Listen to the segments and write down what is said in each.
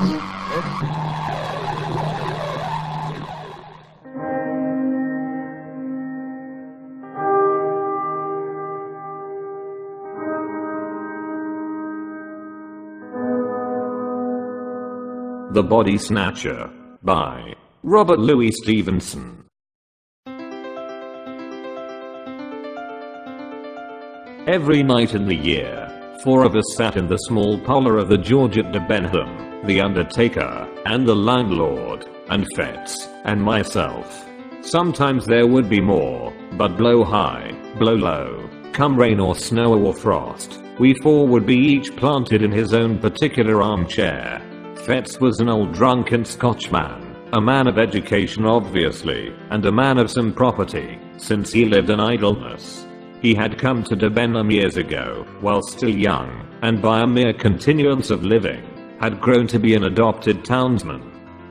The Body Snatcher by Robert Louis Stevenson. Every night in the year, 4 of us sat in the small parlor of the George at Debenham, the undertaker, and the landlord, and Fetz, and myself. Sometimes there would be more, but blow high, blow low, come rain or snow or frost, we 4 would be each planted in his own particular armchair. Fetz was an old drunken Scotchman, a man of education obviously, and a man of some property, since he lived in idleness. He had come to Debenham years ago, while still young, and by a mere continuance of living, had grown to be an adopted townsman.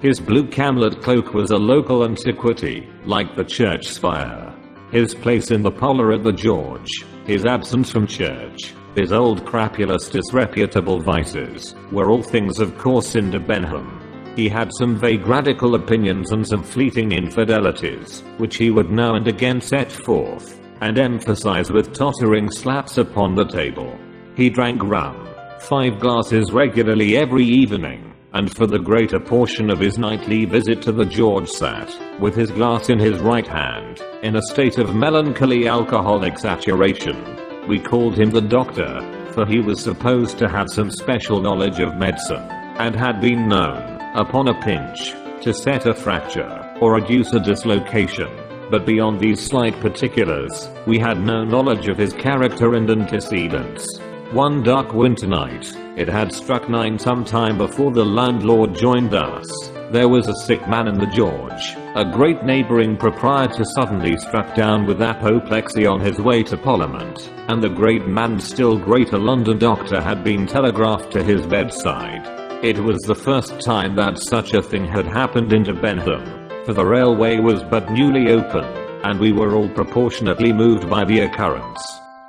His blue camlet cloak was a local antiquity, like the church spire. His place in the parlor at the George, his absence from church, his old crapulous disreputable vices, were all things of course in Debenham. He had some vague radical opinions and some fleeting infidelities, which he would now and again set forth, and emphasize with tottering slaps upon the table. He drank rum, 5 glasses regularly every evening, and for the greater portion of his nightly visit to the George sat, with his glass in his right hand, in a state of melancholy alcoholic saturation. We called him the doctor, for he was supposed to have some special knowledge of medicine, and had been known, upon a pinch, to set a fracture, or reduce a dislocation. But beyond these slight particulars, we had no knowledge of his character and antecedents. One dark winter night, it had struck 9 some time before the landlord joined us, there was a sick man in the George. A great neighbouring proprietor suddenly struck down with apoplexy on his way to Parliament, and the great man's still greater London doctor had been telegraphed to his bedside. It was the first time that such a thing had happened in Debenham, for the railway was but newly open, and we were all proportionately moved by the occurrence.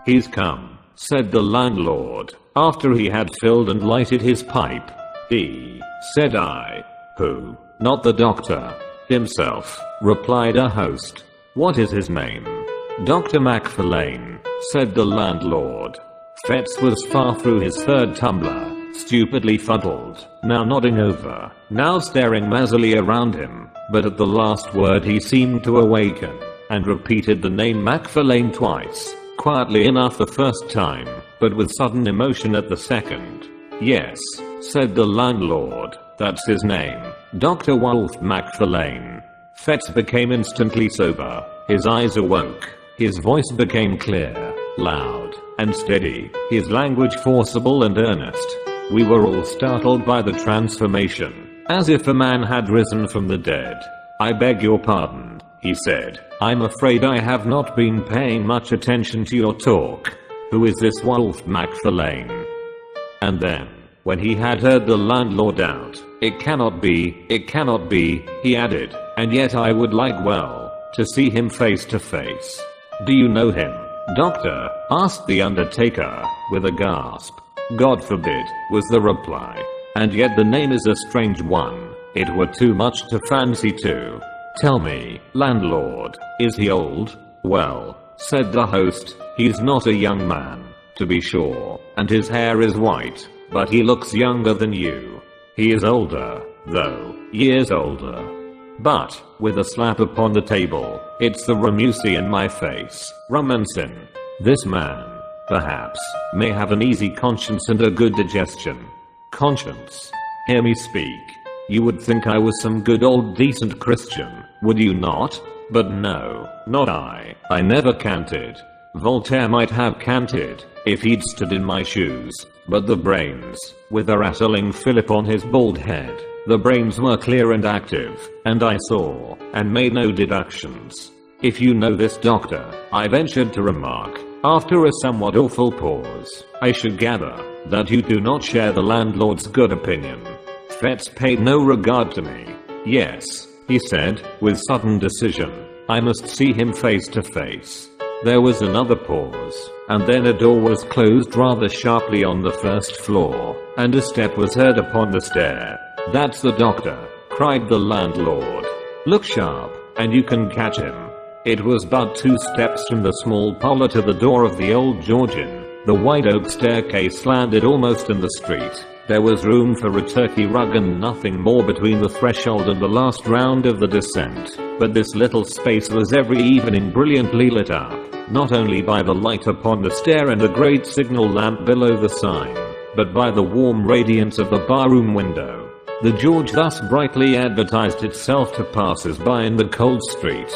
"He's come," said the landlord, after he had filled and lighted his pipe. "He," said I. "Who?" "Not the doctor." "Himself," replied our host. "What is his name?" "Dr. Macfarlane," said the landlord. Fetz was far through his 3rd tumbler, stupidly fuddled, now nodding over, now staring mazily around him, but at the last word he seemed to awaken, and repeated the name Macfarlane twice, quietly enough the first time, but with sudden emotion at the second. "Yes," said the landlord, "that's his name. Dr. Wolfe Macfarlane." Fetz became instantly sober, his eyes awoke, his voice became clear, loud, and steady, his language forcible and earnest. We were all startled by the transformation, as if a man had risen from the dead. "I beg your pardon," he said, "I'm afraid I have not been paying much attention to your talk. Who is this Wolfe Macfarlane?" And then, when he had heard the landlord out, it cannot be, he added, "and yet I would like well, to see him face to face." "Do you know him, doctor?" asked the undertaker, with a gasp. "God forbid," was the reply. "And yet the name is a strange one. It were too much to fancy too. Tell me, landlord, is he old?" "Well," said the host, "he's not a young man, to be sure, and his hair is white, but he looks younger than you. He is older, though, years older. But," with a slap upon the table, "it's the rum you see in my face, Rummensin. This man, perhaps, may have an easy conscience and a good digestion." "Conscience? Hear me speak. You would think I was some good old decent Christian, would you not? But no, not I. I never canted. Voltaire might have canted, if he'd stood in my shoes, but the brains, with a rattling fillip on his bald head, the brains were clear and active, and I saw, and made no deductions. If you know this doctor," I ventured to remark, after a somewhat awful pause, "I should gather that you do not share the landlord's good opinion." Fetz paid no regard to me. "Yes," he said, with sudden decision, "I must see him face to face." There was another pause, and then a door was closed rather sharply on the first floor, and a step was heard upon the stair. "That's the doctor," cried the landlord. "Look sharp, and you can catch him." It was but 2 steps from the small parlor to the door of the old Georgian. The white oak staircase landed almost in the street. There was room for a turkey rug and nothing more between the threshold and the last round of the descent. But this little space was every evening brilliantly lit up, not only by the light upon the stair and the great signal lamp below the sign, but by the warm radiance of the barroom window. The George thus brightly advertised itself to passers-by in the cold street.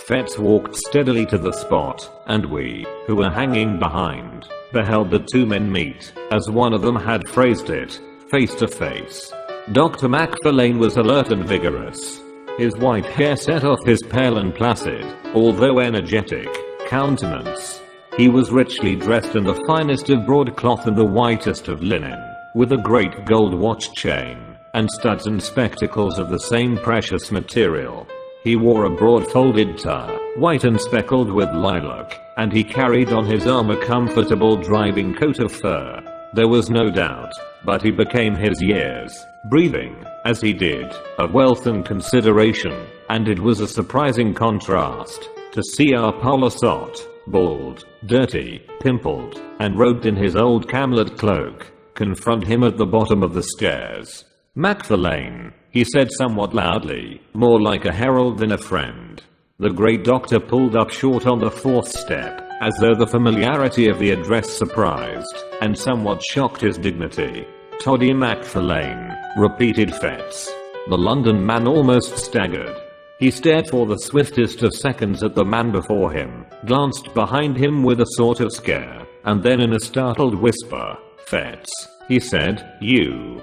Fetz walked steadily to the spot, and we, who were hanging behind, beheld the 2 men meet, as one of them had phrased it, face to face. Dr. McFarlane was alert and vigorous. His white hair set off his pale and placid, although energetic, countenance. He was richly dressed in the finest of broadcloth and the whitest of linen, with a great gold watch chain, and studs and spectacles of the same precious material. He wore a broad folded tie, white and speckled with lilac, and he carried on his arm a comfortable driving coat of fur. There was no doubt, but he became his years, breathing, as he did, of wealth and consideration, and it was a surprising contrast to see our Polisot, bald, dirty, pimpled, and robed in his old camlet cloak, confront him at the bottom of the stairs. "McFarlane," he said somewhat loudly, more like a herald than a friend. The great doctor pulled up short on the 4th step, as though the familiarity of the address surprised and somewhat shocked his dignity. "Toddy McFarlane," repeated Fetz. The London man almost staggered. He stared for the swiftest of seconds at the man before him, glanced behind him with a sort of scare, and then in a startled whisper, "Fetz," he said. "You."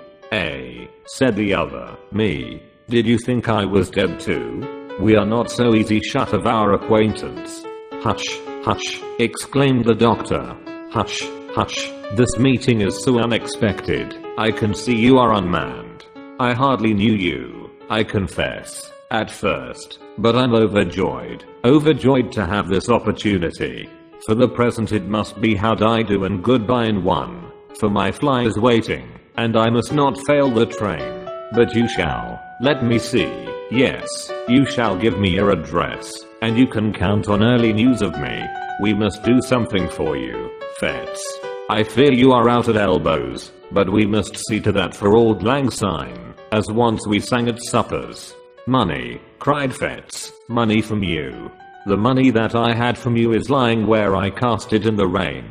Said the other. "Me? Did you think I was dead too? We are not so easy shut of our acquaintance." "Hush, hush," exclaimed the doctor. "Hush, hush, this meeting is so unexpected. I can see you are unmanned. I hardly knew you, I confess, at first, but I'm overjoyed to have this opportunity. For the present it must be howdy-do and goodbye in one, for my fly is waiting, and I must not fail the train. But you shall, let me see, yes, you shall give me your address, and you can count on early news of me. We must do something for you, Fetz. I fear you are out at elbows, but we must see to that for Auld Lang Syne, as once we sang at suppers." "Money," cried Fetz, "money from you. The money that I had from you is lying where I cast it in the rain."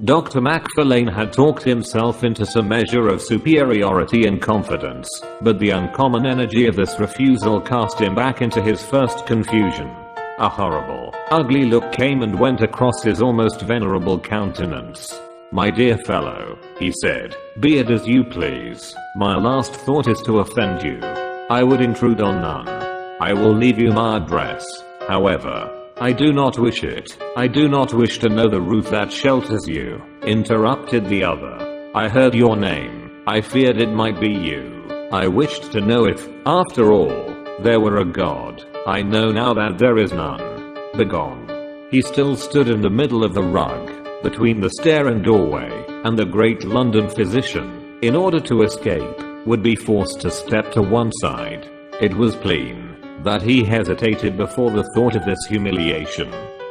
Dr. McFarlane had talked himself into some measure of superiority and confidence, but the uncommon energy of this refusal cast him back into his first confusion. A horrible, ugly look came and went across his almost venerable countenance. "My dear fellow," he said, "be it as you please. My last thought is to offend you. I would intrude on none. I will leave you my address, however. I do not wish it. I do not wish to know the roof that shelters you," interrupted the other. "I heard your name. I feared it might be you. I wished to know if, after all, there were a God. I know now that there is none. Begone." He still stood in the middle of the rug, between the stair and doorway, and the great London physician, in order to escape, would be forced to step to one side. It was plain that he hesitated before the thought of this humiliation.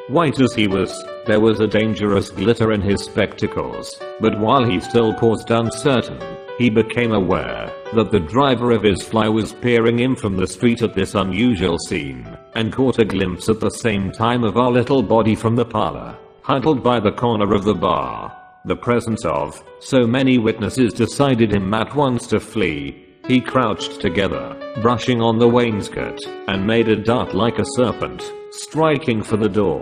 White as he was, there was a dangerous glitter in his spectacles, but while he still paused uncertain, he became aware that the driver of his fly was peering in from the street at this unusual scene, and caught a glimpse at the same time of our little body from the parlor, huddled by the corner of the bar. The presence of so many witnesses decided him at once to flee. He crouched together, brushing on the wainscot, and made a dart like a serpent, striking for the door.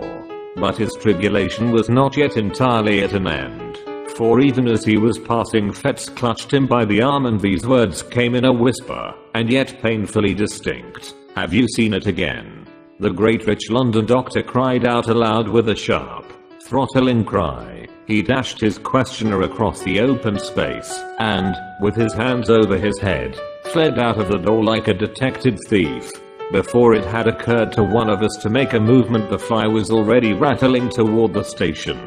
But his tribulation was not yet entirely at an end, for even as he was passing, Fetz clutched him by the arm and these words came in a whisper, and yet painfully distinct. "Have you seen it again?" The great rich London doctor cried out aloud with a sharp, throttling cry. He dashed his questioner across the open space, and, with his hands over his head, fled out of the door like a detected thief. Before it had occurred to one of us to make a movement, the fly was already rattling toward the station.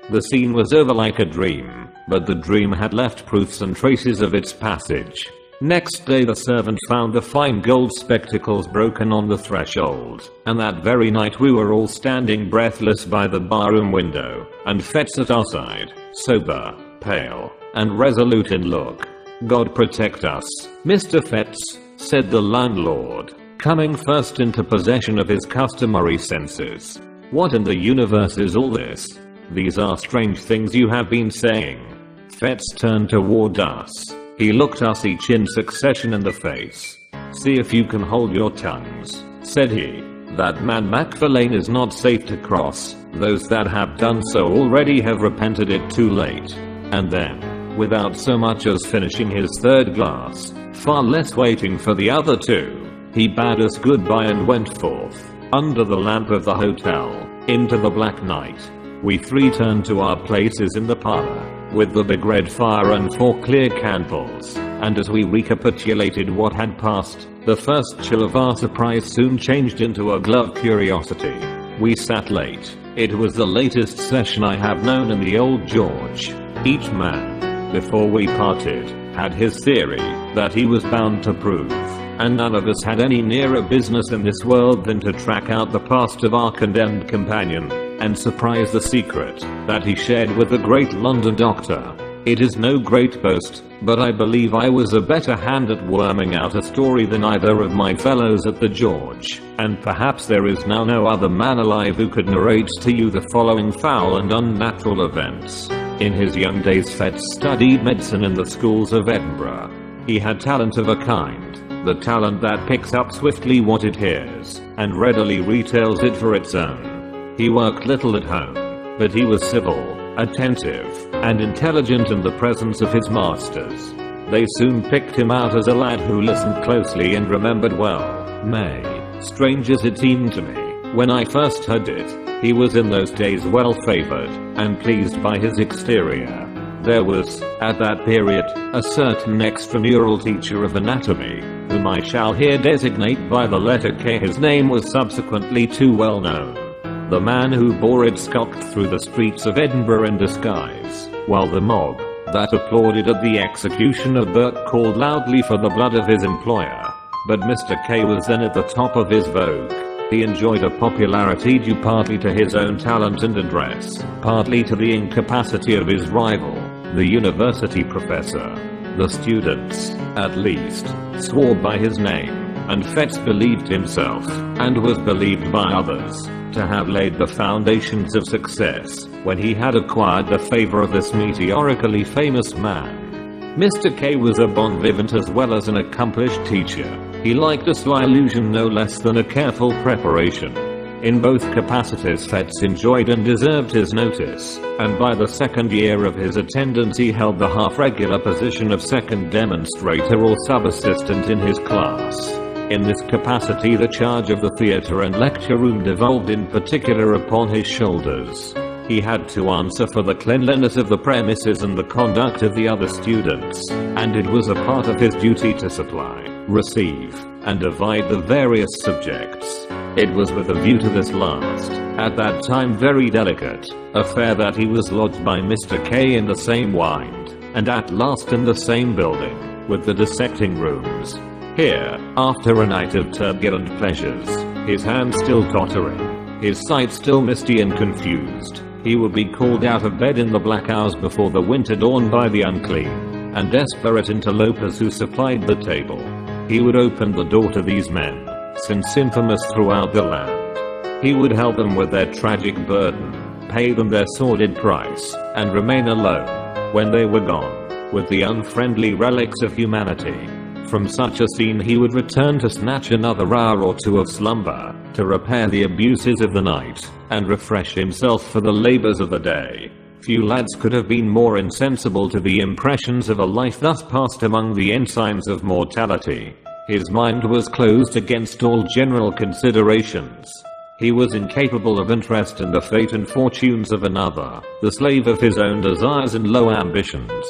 The scene was over like a dream, but the dream had left proofs and traces of its passage. Next day the servant found the fine gold spectacles broken on the threshold, and that very night we were all standing breathless by the barroom window, and Fetz at our side, sober, pale, and resolute in look. "God protect us, Mr. Fetz," said the landlord, coming first into possession of his customary senses. "What in the universe is all this? These are strange things you have been saying." Fetz turned toward us. He looked us each in succession in the face. "See if you can hold your tongues," said he. "That man Macfarlane is not safe to cross. Those that have done so already have repented it too late." And then, without so much as finishing his third glass, far less waiting for the other two, he bade us goodbye and went forth, under the lamp of the hotel, into the black night. We three turned to our places in the parlor, with the big red fire and 4 clear candles, and as we recapitulated what had passed, the first chill of our surprise soon changed into a glow of curiosity. We sat late. It was the latest session I have known in the old George. Each man, before we parted, had his theory that he was bound to prove, and none of us had any nearer business in this world than to track out the past of our condemned companion, and surprise the secret that he shared with the great London doctor. It is no great boast, but I believe I was a better hand at worming out a story than either of my fellows at the George, and perhaps there is now no other man alive who could narrate to you the following foul and unnatural events. In his young days Fetz studied medicine in the schools of Edinburgh. He had talent of a kind, the talent that picks up swiftly what it hears, and readily retails it for its own. He worked little at home, but he was civil, attentive, and intelligent in the presence of his masters. They soon picked him out as a lad who listened closely and remembered well. Nay, strange as it seemed to me, when I first heard it, he was in those days well favored, and pleased by his exterior. There was, at that period, a certain extramural teacher of anatomy, whom I shall here designate by the letter K. His name was subsequently too well known. The man who bore it skulked through the streets of Edinburgh in disguise, while the mob, that applauded at the execution of Britt, called loudly for the blood of his employer. But Mr. K was then at the top of his vogue. He enjoyed a popularity due partly to his own talent and address, partly to the incapacity of his rival, the university professor. The students, at least, swore by his name, and Fetz believed himself, and was believed by others, to have laid the foundations of success, when he had acquired the favor of this meteorically famous man. Mr. K was a bon vivant as well as an accomplished teacher. He liked a sly illusion no less than a careful preparation. In both capacities Fetz enjoyed and deserved his notice, and by the second year of his attendance he held the half-regular position of second demonstrator or sub-assistant in his class. In this capacity the charge of the theatre and lecture room devolved in particular upon his shoulders. He had to answer for the cleanliness of the premises and the conduct of the other students, and it was a part of his duty to supply, receive, and divide the various subjects. It was with a view to this last, at that time very delicate, affair that he was lodged by Mr. K in the same wind, and at last in the same building, with the dissecting rooms. Here, after a night of turbulent pleasures, his hand still tottering, his sight still misty and confused, he would be called out of bed in the black hours before the winter dawn by the unclean and desperate interlopers who supplied the table. He would open the door to these men, since infamous throughout the land. He would help them with their tragic burden, pay them their sordid price, and remain alone, when they were gone, with the unfriendly relics of humanity. From such a scene he would return to snatch another hour or two of slumber, to repair the abuses of the night, and refresh himself for the labors of the day. Few lads could have been more insensible to the impressions of a life thus passed among the ensigns of mortality. His mind was closed against all general considerations. He was incapable of interest in the fate and fortunes of another, the slave of his own desires and low ambitions.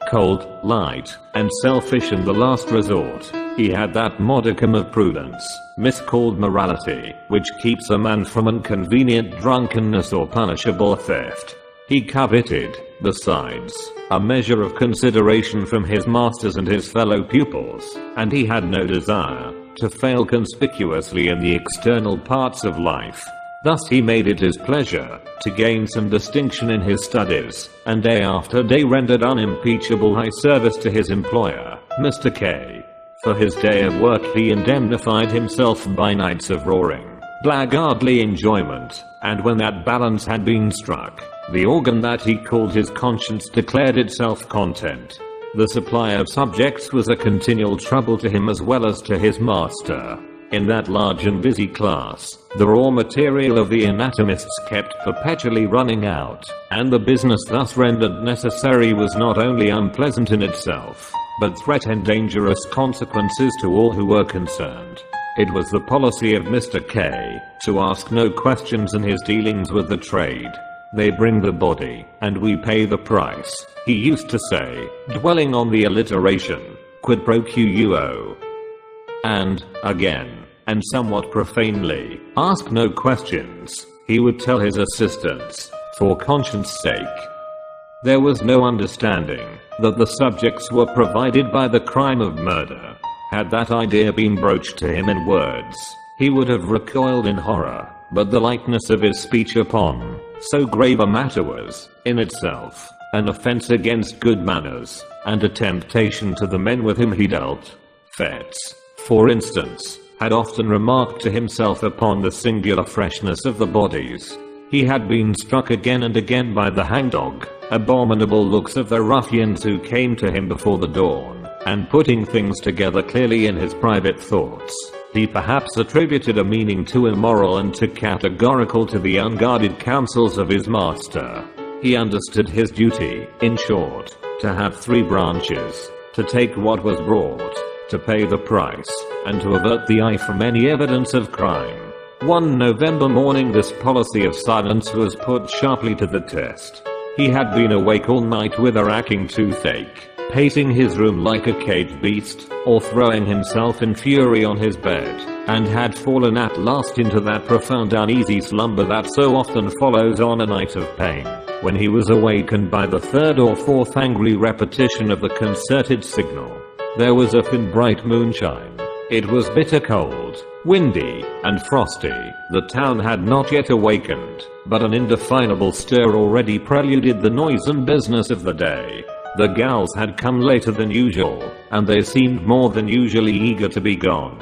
Cold, light, and selfish in the last resort, he had that modicum of prudence, miscalled morality, which keeps a man from inconvenient drunkenness or punishable theft. He coveted, besides, a measure of consideration from his masters and his fellow pupils, and he had no desire to fail conspicuously in the external parts of life. Thus he made it his pleasure to gain some distinction in his studies, and day after day rendered unimpeachable high service to his employer, Mr. K. For his day of work he indemnified himself by nights of roaring, blackguardly enjoyment, and when that balance had been struck, the organ that he called his conscience declared itself content. The supply of subjects was a continual trouble to him as well as to his master. In that large and busy class, the raw material of the anatomists kept perpetually running out, and the business thus rendered necessary was not only unpleasant in itself, but threatened dangerous consequences to all who were concerned. It was the policy of Mr. K to ask no questions in his dealings with the trade. They bring the body, and we pay the price, he used to say, dwelling on the alliteration, quid pro quo. And, again, and somewhat profanely, ask no questions, he would tell his assistants, for conscience sake. There was no understanding that the subjects were provided by the crime of murder. Had that idea been broached to him in words, he would have recoiled in horror, but the lightness of his speech upon so grave a matter was, in itself, an offense against good manners, and a temptation to the men with whom he dealt. Fetz, for instance, had often remarked to himself upon the singular freshness of the bodies. He had been struck again and again by the hangdog, abominable looks of the ruffians who came to him before the dawn, and putting things together clearly in his private thoughts, he perhaps attributed a meaning too immoral and too categorical to the unguarded counsels of his master. He understood his duty, in short, to have three branches: to take what was brought, to pay the price, and to avert the eye from any evidence of crime. One November morning this policy of silence was put sharply to the test. He had been awake all night with a racking toothache, pacing his room like a caged beast, or throwing himself in fury on his bed, and had fallen at last into that profound uneasy slumber that so often follows on a night of pain, when he was awakened by the third or fourth angry repetition of the concerted signal. There was a thin bright moonshine. It was bitter cold, windy, and frosty. The town had not yet awakened, but an indefinable stir already preluded the noise and business of the day. The gals had come later than usual, and they seemed more than usually eager to be gone.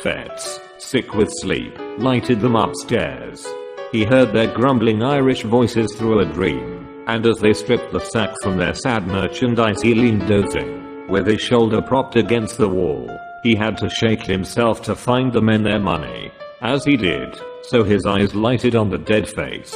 Fetz, sick with sleep, lighted them upstairs. He heard their grumbling Irish voices through a dream, and as they stripped the sack from their sad merchandise he leaned dozing, with his shoulder propped against the wall. He had to shake himself to find the men their money. As he did so, his eyes lighted on the dead face.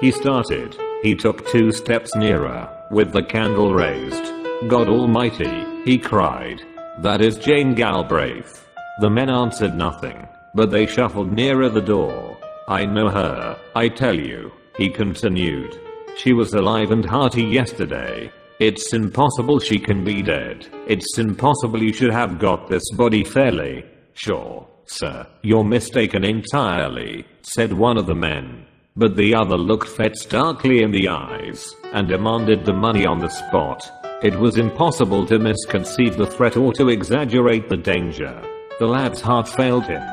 He started. He took 2 steps nearer, with the candle raised. "God Almighty," he cried. "That is Jane Galbraith." The men answered nothing, but they shuffled nearer the door. "I know her, I tell you," he continued. "She was alive and hearty yesterday. It's impossible she can be dead. It's impossible you should have got this body fairly." "Sure, sir, you're mistaken entirely," said one of the men. But the other looked Fetz darkly in the eyes, and demanded the money on the spot. It was impossible to misconceive the threat or to exaggerate the danger. The lad's heart failed him.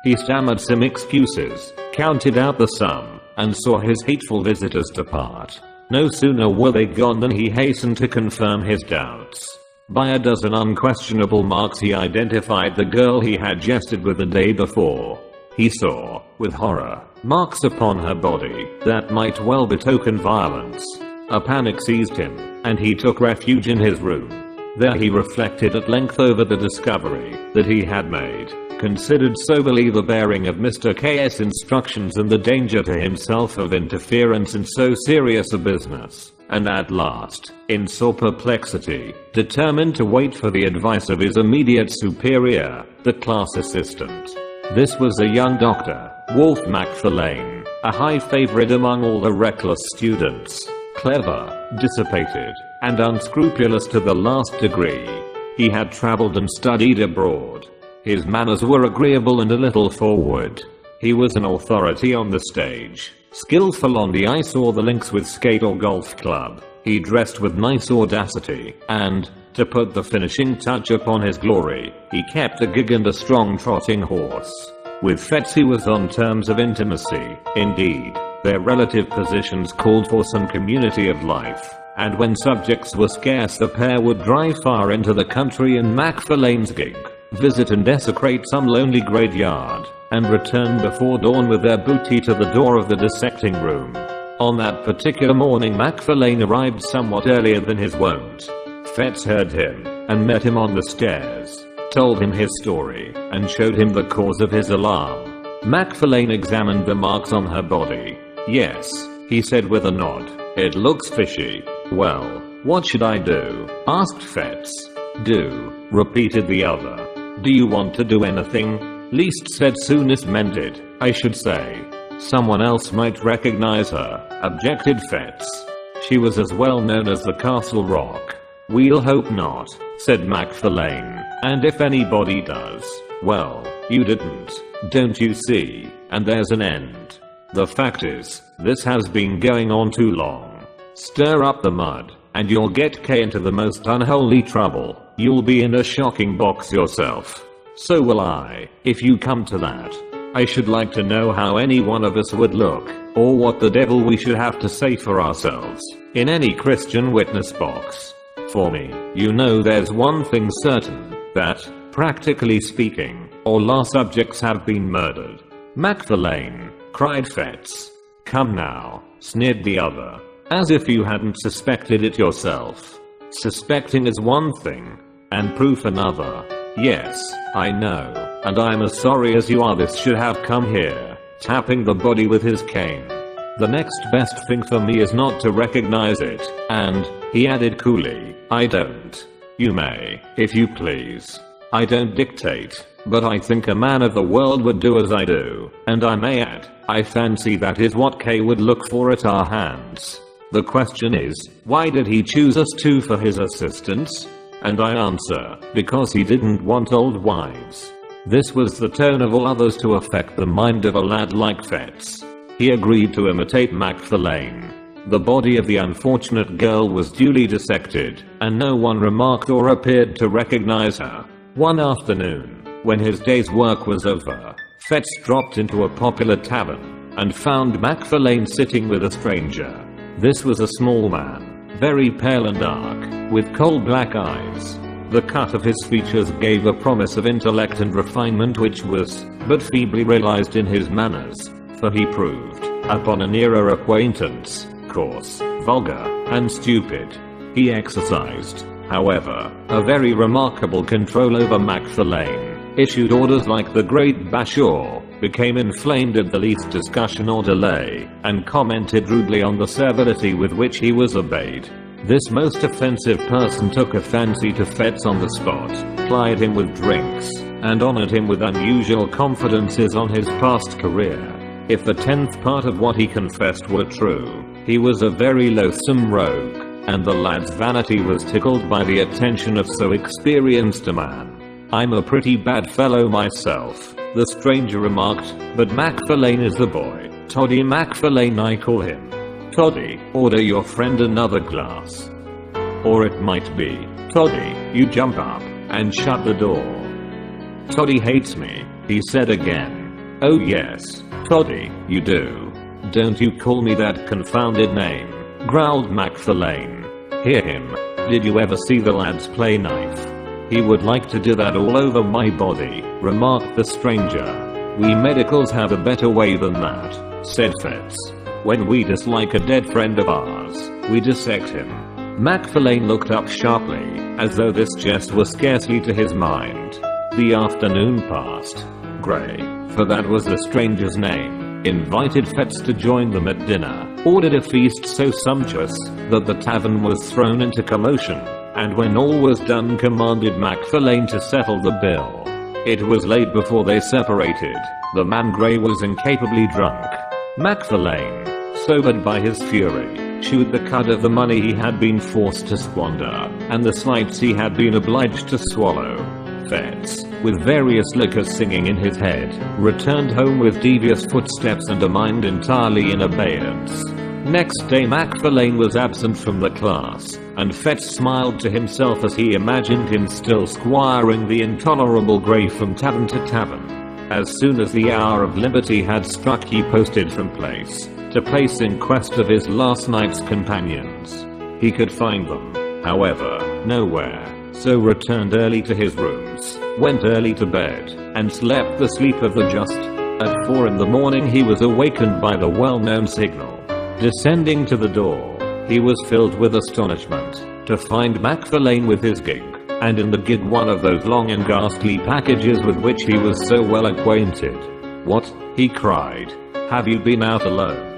He stammered some excuses, counted out the sum, and saw his hateful visitors depart. No sooner were they gone than he hastened to confirm his doubts. By a dozen unquestionable marks he identified the girl he had jested with the day before. He saw, with horror, marks upon her body that might well betoken violence. A panic seized him, and he took refuge in his room. There he reflected at length over the discovery that he had made, considered soberly the bearing of Mr. K.'s instructions and the danger to himself of interference in so serious a business, and at last, in sore perplexity, determined to wait for the advice of his immediate superior, the class assistant. This was a young doctor, Wolf Macfarlane, a high favorite among all the reckless students, clever, dissipated, and unscrupulous to the last degree. He had traveled and studied abroad. His manners were agreeable and a little forward. He was an authority on the stage, skillful on the ice or the links with skate or golf club. He dressed with nice audacity, and, to put the finishing touch upon his glory, he kept a gig and a strong trotting horse. With Fetz he was on terms of intimacy. Indeed, their relative positions called for some community of life, and when subjects were scarce the pair would drive far into the country in McFarlane's gig, visit and desecrate some lonely graveyard, and return before dawn with their booty to the door of the dissecting room. On that particular morning McFarlane arrived somewhat earlier than his wont. Fetz heard him, and met him on the stairs, told him his story, and showed him the cause of his alarm. McFarlane examined the marks on her body. "Yes," he said with a nod. "It looks fishy." "Well, what should I do?" asked Fetz. "Do," repeated the other. "Do you want to do anything?" "Least said soonest mended, I should say." "Someone else might recognize her," objected Fetz. "She was as well known as the Castle Rock." "We'll hope not," said McFarlane. "And if anybody does, well, you didn't, don't you see, and there's an end. The fact is, this has been going on too long. Stir up the mud, and you'll get K into the most unholy trouble. You'll be in a shocking box yourself. So will I, if you come to that. I should like to know how any one of us would look, or what the devil we should have to say for ourselves, in any Christian witness box. For me, you know there's one thing certain, that, practically speaking, all our subjects have been murdered." "McFarlane," cried Fetz. "Come now," sneered the other. "As if you hadn't suspected it yourself. Suspecting is one thing, and proof another." "Yes, I know, and I'm as sorry as you are this should have come here," tapping the body with his cane. "The next best thing for me is not to recognize it, and," he added coolly, "I don't. You may, if you please. I don't dictate, but I think a man of the world would do as I do, and I may add, I fancy that is what K would look for at our hands. The question is, why did he choose us two for his assistants? And I answer, because he didn't want old wives." This was the tone of all others to affect the mind of a lad like Fetz. He agreed to imitate McFarlane. The body of the unfortunate girl was duly dissected, and no one remarked or appeared to recognize her. One afternoon, when his day's work was over, Fetz dropped into a popular tavern, and found McFarlane sitting with a stranger. This was a small man, very pale and dark, with coal black eyes. The cut of his features gave a promise of intellect and refinement which was but feebly realized in his manners, for he proved, upon a nearer acquaintance, coarse, vulgar, and stupid. He exercised, however, a very remarkable control over McFarlane, issued orders like the great Bashaw, became inflamed at the least discussion or delay, and commented rudely on the servility with which he was obeyed. This most offensive person took a fancy to Fetz on the spot, plied him with drinks, and honored him with unusual confidences on his past career. If the 10th part of what he confessed were true, he was a very loathsome rogue, and the lad's vanity was tickled by the attention of so experienced a man. "I'm a pretty bad fellow myself," the stranger remarked, "but McFarlane is the boy. Toddy McFarlane I call him. Toddy, order your friend another glass. Or it might be, Toddy, you jump up, and shut the door." "Toddy hates me," he said again. "Oh yes, Toddy, you do. Don't you call me that confounded name," growled McFarlane. "Hear him. Did you ever see the lads play knife? He would like to do that all over my body," remarked the stranger. "We medicals have a better way than that," said Fetz. "When we dislike a dead friend of ours, we dissect him." McFarlane looked up sharply, as though this jest were scarcely to his mind. The afternoon passed. Gray, for that was the stranger's name, invited Fetz to join them at dinner, ordered a feast so sumptuous that the tavern was thrown into commotion, and when all was done commanded McFarlane to settle the bill. It was late before they separated. The man Gray was incapably drunk. McFarlane, sobered by his fury, chewed the cud of the money he had been forced to squander, and the slights he had been obliged to swallow. Fetz, with various liquors singing in his head, returned home with devious footsteps and a mind entirely in abeyance. Next day McFarlane was absent from the class, and Fetz smiled to himself as he imagined him still squiring the intolerable Grey from tavern to tavern. As soon as the hour of liberty had struck, he posted from place to place in quest of his last night's companions. He could find them, however, nowhere, so returned early to his rooms, went early to bed, and slept the sleep of the just. At 4 in the morning he was awakened by the well-known signal. Descending to the door, he was filled with astonishment to find McFarlane with his gig, and in the gig one of those long and ghastly packages with which he was so well acquainted. "What?" he cried. "Have you been out alone?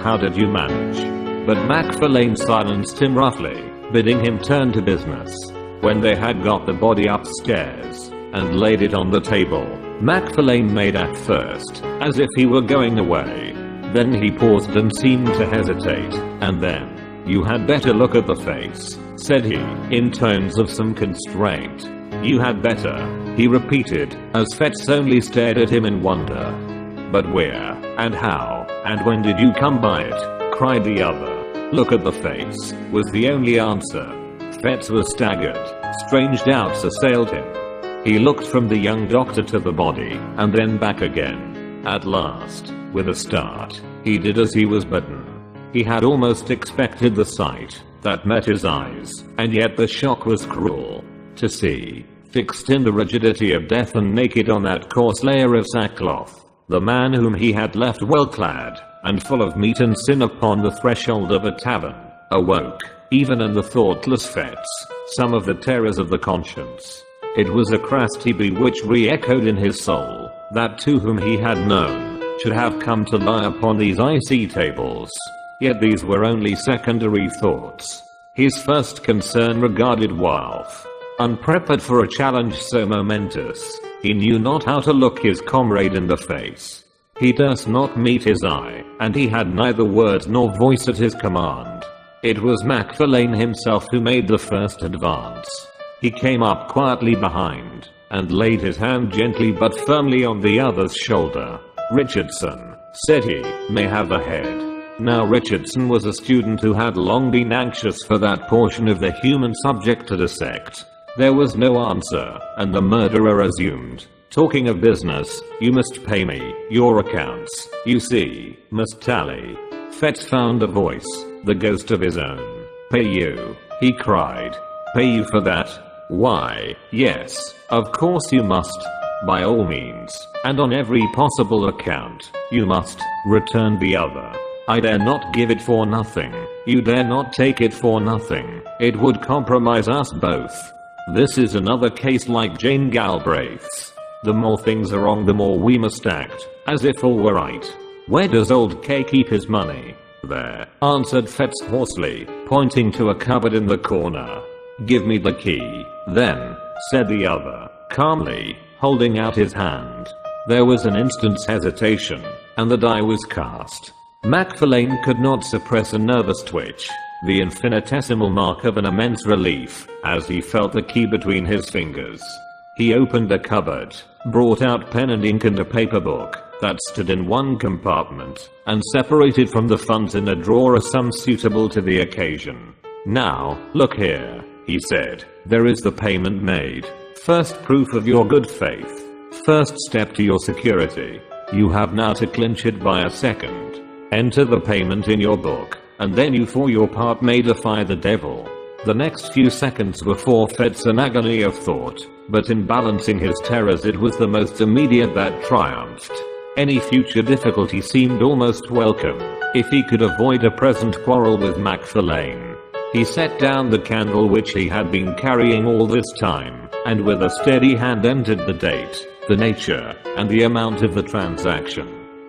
How did you manage?" But McFarlane silenced him roughly, bidding him turn to business. When they had got the body upstairs and laid it on the table, McFarlane made at first as if he were going away. Then he paused and seemed to hesitate, and then, "You had better look at the face," said he, in tones of some constraint. "You had better," he repeated, as Fetz only stared at him in wonder. "But where, and how, and when did you come by it?" cried the other. "Look at the face," was the only answer. Fetz was staggered. Strange doubts assailed him. He looked from the young doctor to the body, and then back again. At last, with a start, he did as he was bidden. He had almost expected the sight that met his eyes, and yet the shock was cruel. To see, fixed in the rigidity of death and naked on that coarse layer of sackcloth, the man whom he had left well clad and full of meat and sin upon the threshold of a tavern, awoke, even in the thoughtless Fetz, some of the terrors of the conscience. It was a crass TB which re-echoed in his soul, that two whom he had known should have come to lie upon these icy tables. Yet these were only secondary thoughts. His first concern regarded Wilf. Unprepared for a challenge so momentous, he knew not how to look his comrade in the face. He durst not meet his eye, and he had neither words nor voice at his command. It was McFarlane himself who made the first advance. He came up quietly behind, and laid his hand gently but firmly on the other's shoulder. "Richardson," said he, "may have a head." Now Richardson was a student who had long been anxious for that portion of the human subject to dissect. There was no answer, and the murderer resumed. "Talking of business, you must pay me. Your accounts, you see, must tally." Fetz found a voice, the ghost of his own. "Pay you?" he cried. "Pay you for that? Why, yes, of course you must. By all means, and on every possible account, you must," returned the other. "I dare not give it for nothing. You dare not take it for nothing. It would compromise us both. This is another case like Jane Galbraith's. The more things are wrong, the more we must act as if all were right. Where does old K keep his money?" "There," answered Fetz hoarsely, pointing to a cupboard in the corner. "Give me the key, then," said the other, calmly, holding out his hand. There was an instant's hesitation, and the die was cast. McFarlane could not suppress a nervous twitch, the infinitesimal mark of an immense relief, as he felt the key between his fingers. He opened a cupboard, brought out pen and ink and a paper book that stood in one compartment, and separated from the funds in a drawer a sum suitable to the occasion. "Now, look here," he said, "there is the payment made. First proof of your good faith. First step to your security. You have now to clinch it by a second. Enter the payment in your book, and then you for your part may defy the devil." The next few seconds were for Fetz an agony of thought, but in balancing his terrors it was the most immediate that triumphed. Any future difficulty seemed almost welcome, if he could avoid a present quarrel with McFarlane. He set down the candle which he had been carrying all this time, and with a steady hand entered the date, the nature, and the amount of the transaction.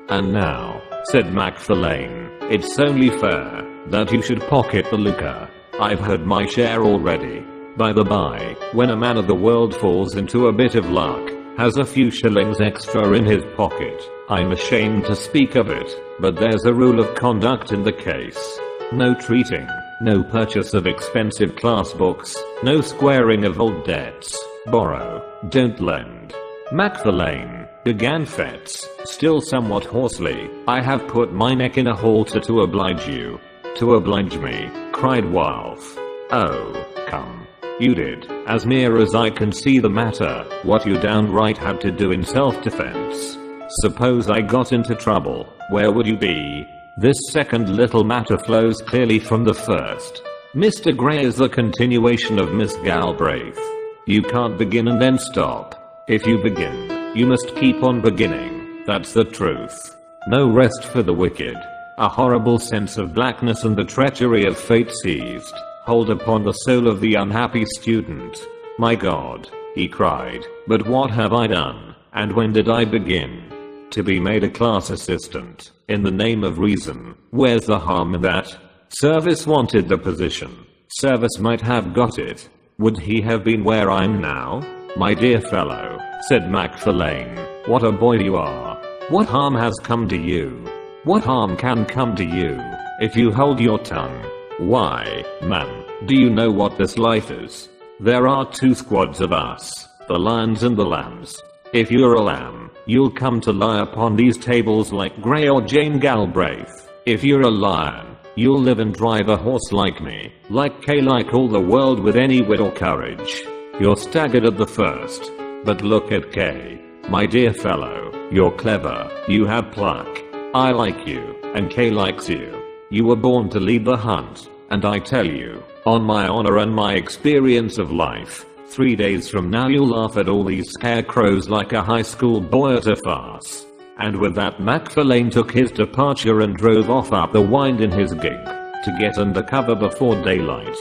"And now," said McFarlane, "it's only fair that you should pocket the lucre. I've had my share already. By the by, when a man of the world falls into a bit of luck, has a few shillings extra in his pocket, I'm ashamed to speak of it, but there's a rule of conduct in the case. No treating, no purchase of expensive class books, no squaring of old debts. Borrow, don't lend. McFarlane, began Fetz, still somewhat hoarsely. I have put my neck in a halter to oblige you. To oblige me, cried Wilf. Oh, come. You did, as near as I can see the matter, what you downright had to do in self-defense. Suppose I got into trouble, where would you be? This second little matter flows clearly from the first. Mr. Gray is the continuation of Miss Galbraith. You can't begin and then stop. If you begin, you must keep on beginning. That's the truth. No rest for the wicked. A horrible sense of blackness and the treachery of fate seized hold upon the soul of the unhappy student. My God, he cried, but what have I done, and when did I begin? To be made a class assistant, in the name of reason, where's the harm in that? Service wanted the position. Service might have got it. Would he have been where I'm now? My dear fellow, said McFarlane, what a boy you are. What harm has come to you? What harm can come to you, if you hold your tongue? Why, man, do you know what this life is? There are two squads of us, the lions and the lambs. If you're a lamb, you'll come to lie upon these tables like Gray or Jane Galbraith. If you're a lion, you'll live and drive a horse like me, like Kay, like all the world with any wit or courage. You're staggered at the first, but look at Kay. My dear fellow, you're clever, you have pluck. I like you, and Kay likes you. You were born to lead the hunt, and I tell you, on my honor and my experience of life, 3 days from now you'll laugh at all these scarecrows like a high school boy at a farce. And with that McFarlane took his departure and drove off up the wind in his gig, to get under cover before daylight.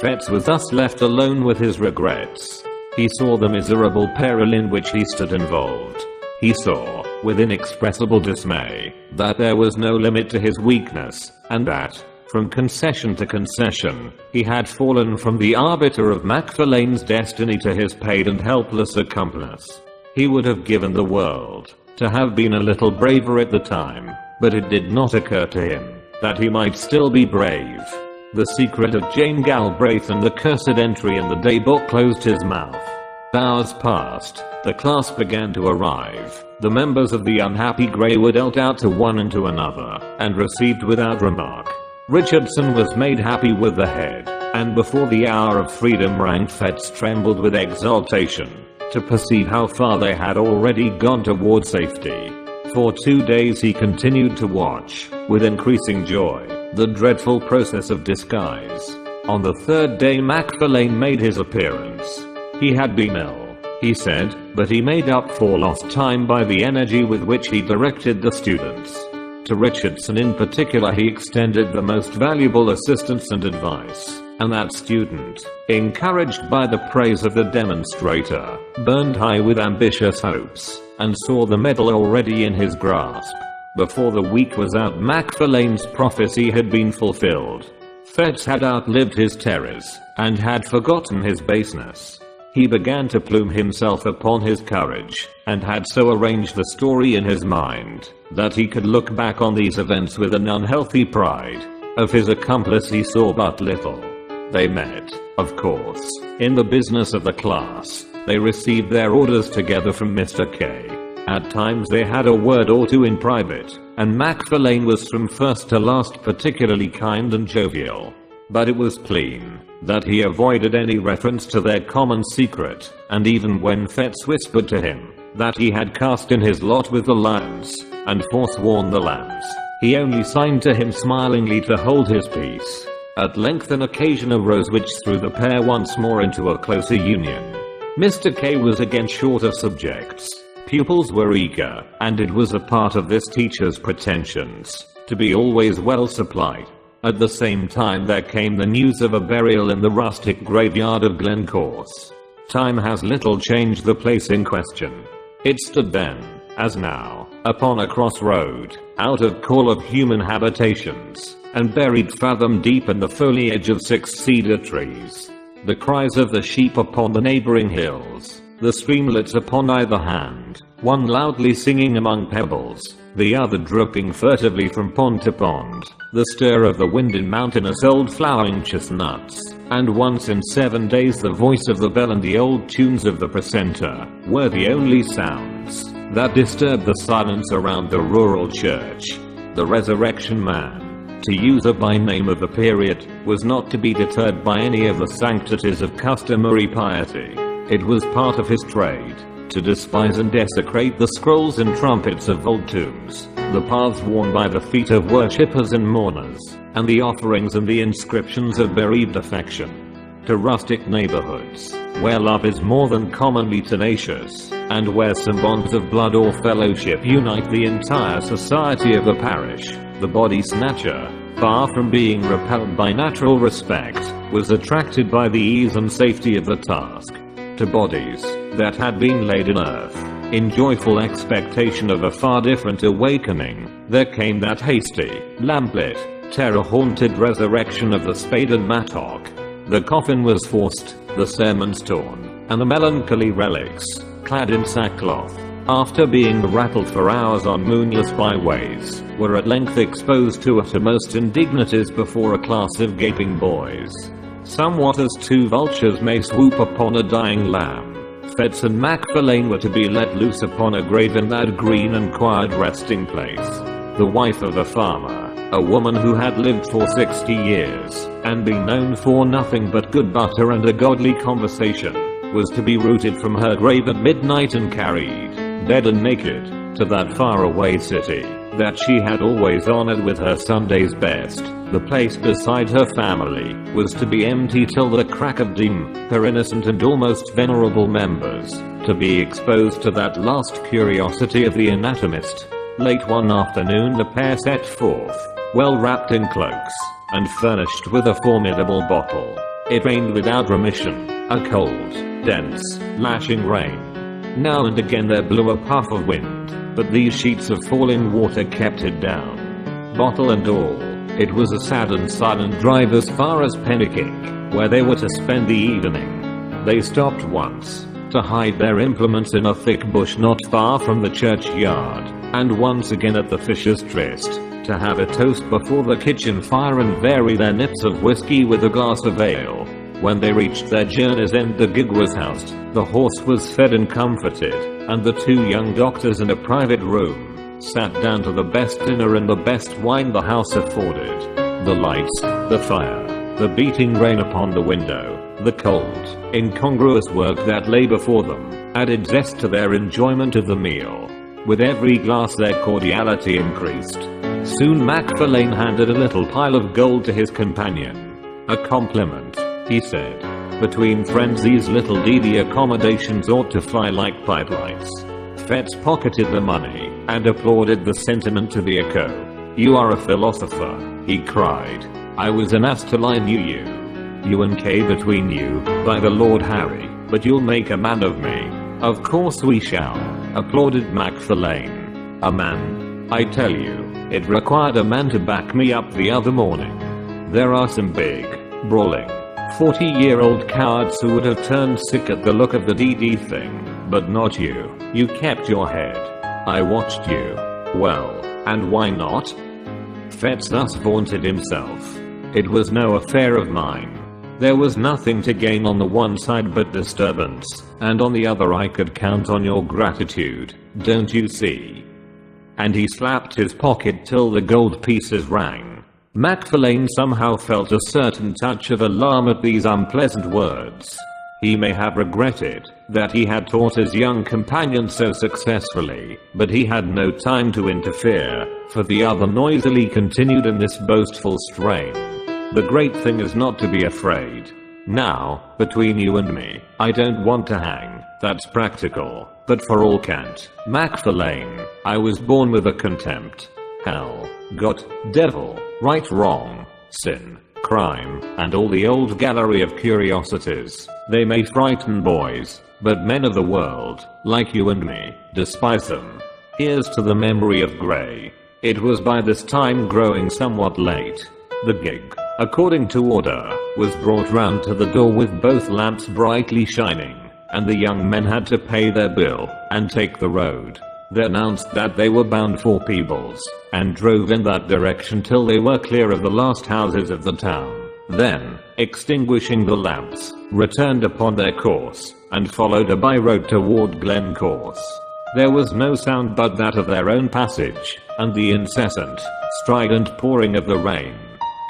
Fetz was thus left alone with his regrets. He saw the miserable peril in which he stood involved. He saw, with inexpressible dismay, that there was no limit to his weakness, and that, from concession to concession, he had fallen from the arbiter of McFarlane's destiny to his paid and helpless accomplice. He would have given the world to have been a little braver at the time, but it did not occur to him that he might still be brave. The secret of Jane Galbraith and the cursed entry in the daybook closed his mouth. Hours passed. The class began to arrive. The members of the unhappy Gray were dealt out to one and to another, and received without remark. Richardson was made happy with the head, and before the hour of freedom rang Fetz trembled with exultation, to perceive how far they had already gone toward safety. For 2 days he continued to watch, with increasing joy, the dreadful process of disguise. On the third day McFarlane made his appearance. He had been ill, he said, but he made up for lost time by the energy with which he directed the students. To Richardson in particular he extended the most valuable assistance and advice, and that student, encouraged by the praise of the demonstrator, burned high with ambitious hopes, and saw the medal already in his grasp. Before the week was out McFarlane's prophecy had been fulfilled. Fetz had outlived his terrors, and had forgotten his baseness. He began to plume himself upon his courage, and had so arranged the story in his mind, that he could look back on these events with an unhealthy pride. Of his accomplice he saw but little. They met, of course, in the business of the class. They received their orders together from Mr. K. At times they had a word or two in private, and McFarlane was from first to last particularly kind and jovial. But it was plain that he avoided any reference to their common secret, and even when Fetz whispered to him that he had cast in his lot with the lions, and forsworn the lambs, he only signed to him smilingly to hold his peace. At length an occasion arose which threw the pair once more into a closer union. Mr. K was again short of subjects. Pupils were eager, and it was a part of this teacher's pretensions to be always well supplied. At the same time there came the news of a burial in the rustic graveyard of Glencorse. Time has little changed the place in question. It stood then, as now, upon a crossroad, out of call of human habitations, and buried fathom deep in the foliage of 6 cedar trees. The cries of the sheep upon the neighboring hills, the streamlets upon either hand, one loudly singing among pebbles, the other dropping furtively from pond to pond, the stir of the wind in mountainous old flowering chestnuts, and once in 7 days the voice of the bell and the old tunes of the precentor were the only sounds that disturbed the silence around the rural church. The Resurrection Man, to use a by name of the period, was not to be deterred by any of the sanctities of customary piety. It was part of his trade to despise and desecrate the scrolls and trumpets of old tombs, the paths worn by the feet of worshippers and mourners, and the offerings and the inscriptions of bereaved affection. To rustic neighborhoods, where love is more than commonly tenacious, and where some bonds of blood or fellowship unite the entire society of a parish, the body snatcher, far from being repelled by natural respect, was attracted by the ease and safety of the task. To bodies that had been laid in earth, in joyful expectation of a far different awakening, there came that hasty, lamplit, terror-haunted resurrection of the spade and mattock. The coffin was forced, the sermons torn, and the melancholy relics, clad in sackcloth, after being rattled for hours on moonless byways, were at length exposed to uttermost indignities before a class of gaping boys. Somewhat as two vultures may swoop upon a dying lamb, Fetz and MacFarlane were to be let loose upon a grave in that green and quiet resting place. The wife of a farmer, a woman who had lived for 60 years, and been known for nothing but good butter and a godly conversation, was to be rooted from her grave at midnight and carried, dead and naked, to that faraway city that she had always honored with her Sunday's best. The place beside her family was to be empty till the crack of doom, her innocent and almost venerable members to be exposed to that last curiosity of the anatomist. Late one afternoon the pair set forth, well wrapped in cloaks, and furnished with a formidable bottle. It rained without remission, a cold, dense, lashing rain. Now and again there blew a puff of wind, but these sheets of falling water kept it down. Bottle and all, it was a sad and silent drive as far as Pennyking, where they were to spend the evening. They stopped once, to hide their implements in a thick bush not far from the churchyard, and once again at the Fisher's Tryst, to have a toast before the kitchen fire and vary their nips of whiskey with a glass of ale. When they reached their journey's end the gig was housed, the horse was fed and comforted, and the two young doctors in a private room sat down to the best dinner and the best wine the house afforded. The lights, the fire, the beating rain upon the window, the cold, incongruous work that lay before them, added zest to their enjoyment of the meal. With every glass their cordiality increased. Soon MacFarlane handed a little pile of gold to his companion. A compliment, he said. Between friends these little deedy accommodations ought to fly like pipelights. Fetz pocketed the money, and applauded the sentiment to the echo. You are a philosopher, he cried. I was an ass till I knew you. You and Kay between you, by the Lord Harry, but you'll make a man of me. Of course we shall, applauded MacFarlane. A man? I tell you, it required a man to back me up the other morning. There are some big, brawling, 40-year-old cowards who would have turned sick at the look of the DD thing, but not you. You kept your head. I watched you. Well, and why not? Fetz thus vaunted himself. It was no affair of mine. There was nothing to gain on the one side but disturbance, and on the other I could count on your gratitude, don't you see? And he slapped his pocket till the gold pieces rang. MacFarlane somehow felt a certain touch of alarm at these unpleasant words. He may have regretted that he had taught his young companion so successfully, but he had no time to interfere, for the other noisily continued in this boastful strain. The great thing is not to be afraid. Now, between you and me, I don't want to hang, that's practical, but for all cant, MacFarlane, I was born with a contempt. Hell, God, devil, right, wrong, sin, crime, and all the old gallery of curiosities. They may frighten boys, but men of the world, like you and me, despise them. Here's to the memory of Grey. It was by this time growing somewhat late. The gig, according to order, was brought round to the door with both lamps brightly shining, and the young men had to pay their bill and take the road. They announced that they were bound for Peebles, and drove in that direction till they were clear of the last houses of the town. then, extinguishing the lamps, returned upon their course, and followed a by-road toward Glencourse. There was no sound but that of their own passage, and the incessant, strident pouring of the rain.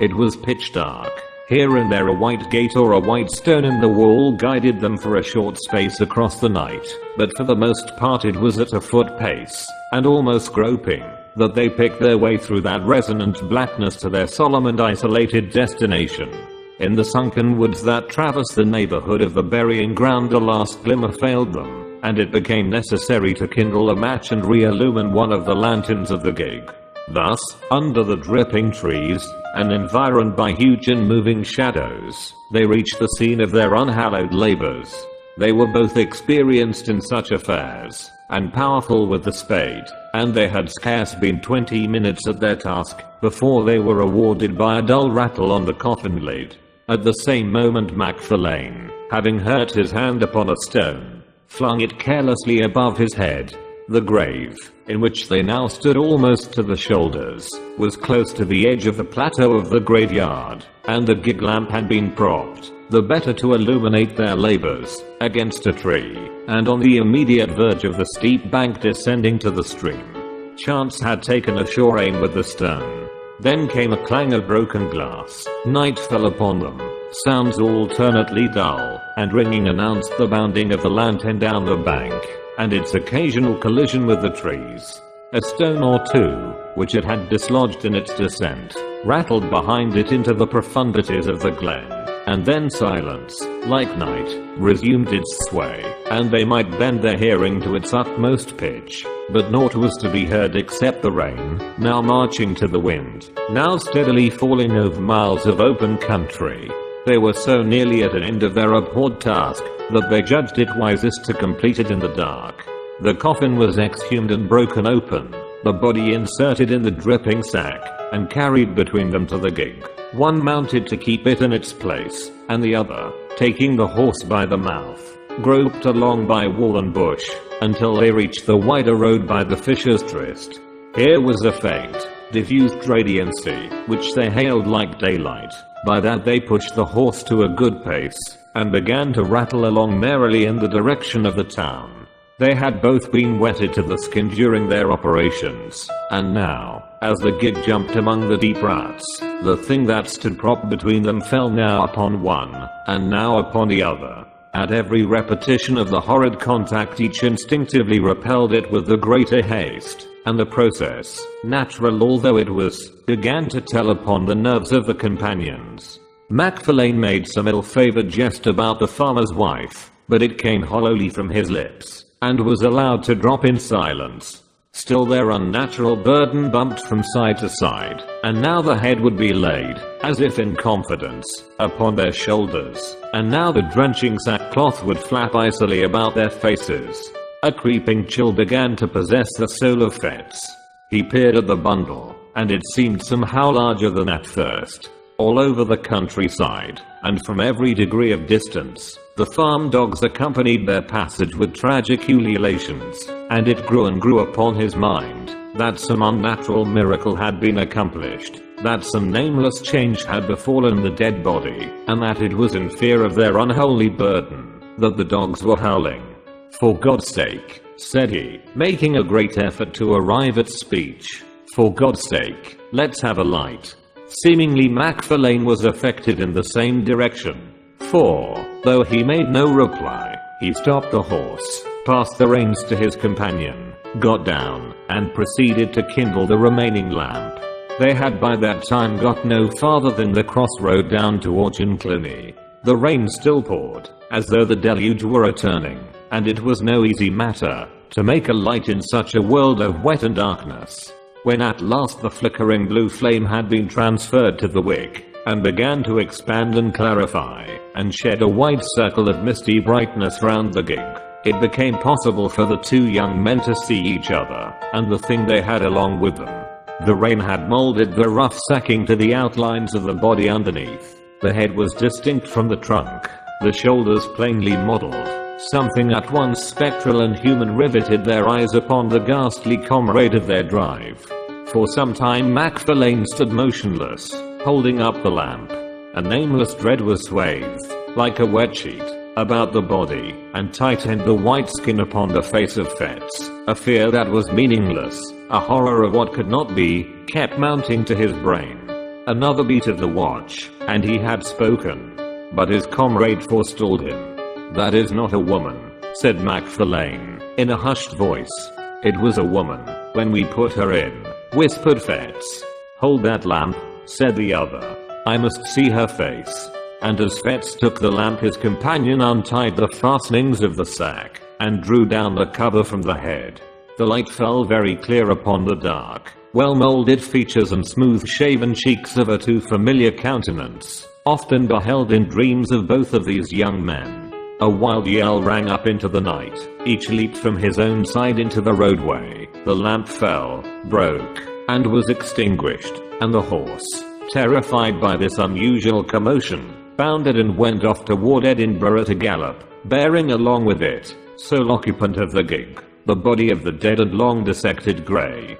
It was pitch dark. Here and there a white gate or a white stone in the wall guided them for a short space across the night, but for the most part it was at a foot pace, and almost groping, that they picked their way through that resonant blackness to their solemn and isolated destination. In the sunken woods that traversed the neighborhood of the burying ground, the last glimmer failed them, and it became necessary to kindle a match and re-illumine one of the lanterns of the gig. Thus, under the dripping trees, and environed by huge and moving shadows, they reached the scene of their unhallowed labors. They were both experienced in such affairs, and powerful with the spade, and they had scarce been 20 minutes at their task, before they were rewarded by a dull rattle on the coffin lid. At the same moment Macfarlane, having hurt his hand upon a stone, flung it carelessly above his head. The grave, in which they now stood almost to the shoulders, was close to the edge of the plateau of the graveyard, and the gig lamp had been propped, the better to illuminate their labors, against a tree, and on the immediate verge of the steep bank descending to the stream. Chance had taken a sure aim with the stone. Then came a clang of broken glass. Night fell upon them. Sounds alternately dull and ringing announced the bounding of the lantern down the bank, and its occasional collision with the trees. A stone or two, which it had dislodged in its descent, rattled behind it into the profundities of the glen, and then silence, like night, resumed its sway, and they might bend their hearing to its utmost pitch, but naught was to be heard except the rain, now marching to the wind, now steadily falling over miles of open country. They were so nearly at an end of their abhorred task, that they judged it wisest to complete it in the dark. The coffin was exhumed and broken open, the body inserted in the dripping sack, and carried between them to the gig. One mounted to keep it in its place, and the other, taking the horse by the mouth, groped along by wall and bush, until they reached the wider road by the Fisher's Tryst. Here was a faint, diffused radiancy, which they hailed like daylight. By that they pushed the horse to a good pace, and began to rattle along merrily in the direction of the town. They had both been wetted to the skin during their operations, and now, as the gig jumped among the deep ruts, the thing that stood propped between them fell now upon one, and now upon the other. At every repetition of the horrid contact each instinctively repelled it with the greater haste, and the process, natural although it was, began to tell upon the nerves of the companions. Macfarlane made some ill-favored jest about the farmer's wife, but it came hollowly from his lips, and was allowed to drop in silence. Still their unnatural burden bumped from side to side, and now the head would be laid, as if in confidence, upon their shoulders, and now the drenching sackcloth would flap icily about their faces. A creeping chill began to possess the soul of Fetz. He peered at the bundle, and it seemed somehow larger than at first. All over the countryside, and from every degree of distance, the farm dogs accompanied their passage with tragic ululations, and it grew and grew upon his mind, that some unnatural miracle had been accomplished, that some nameless change had befallen the dead body, and that it was in fear of their unholy burden, that the dogs were howling. "For God's sake," said he, making a great effort to arrive at speech, "for God's sake, let's have a light." Seemingly Macfarlane was affected in the same direction, for, though he made no reply, he stopped the horse, passed the reins to his companion, got down, and proceeded to kindle the remaining lamp. They had by that time got no farther than the crossroad down to Auchenclony. The rain still poured, as though the deluge were returning, and it was no easy matter to make a light in such a world of wet and darkness. When at last the flickering blue flame had been transferred to the wick, and began to expand and clarify, and shed a wide circle of misty brightness round the gig, it became possible for the two young men to see each other, and the thing they had along with them. The rain had molded the rough sacking to the outlines of the body underneath. The head was distinct from the trunk, the shoulders plainly modeled. Something at once spectral and human riveted their eyes upon the ghastly comrade of their drive. For some time Macfarlane stood motionless, holding up the lamp. A nameless dread was swathed, like a wet sheet, about the body, and tightened the white skin upon the face of Fetz. A fear that was meaningless, a horror of what could not be, kept mounting to his brain. Another beat of the watch, and he had spoken. But his comrade forestalled him. "That is not a woman," said MacFarlane, in a hushed voice. "It was a woman, when we put her in," whispered Fetz. "Hold that lamp," said the other. "I must see her face." And as Fetz took the lamp, his companion untied the fastenings of the sack, and drew down the cover from the head. The light fell very clear upon the dark, well-molded features and smooth-shaven cheeks of a too familiar countenance, often beheld in dreams of both of these young men. A wild yell rang up into the night. Each leaped from his own side into the roadway. The lamp fell, broke, and was extinguished, and the horse, terrified by this unusual commotion, bounded and went off toward Edinburgh at a gallop, bearing along with it, sole occupant of the gig, the body of the dead and long dissected Grey.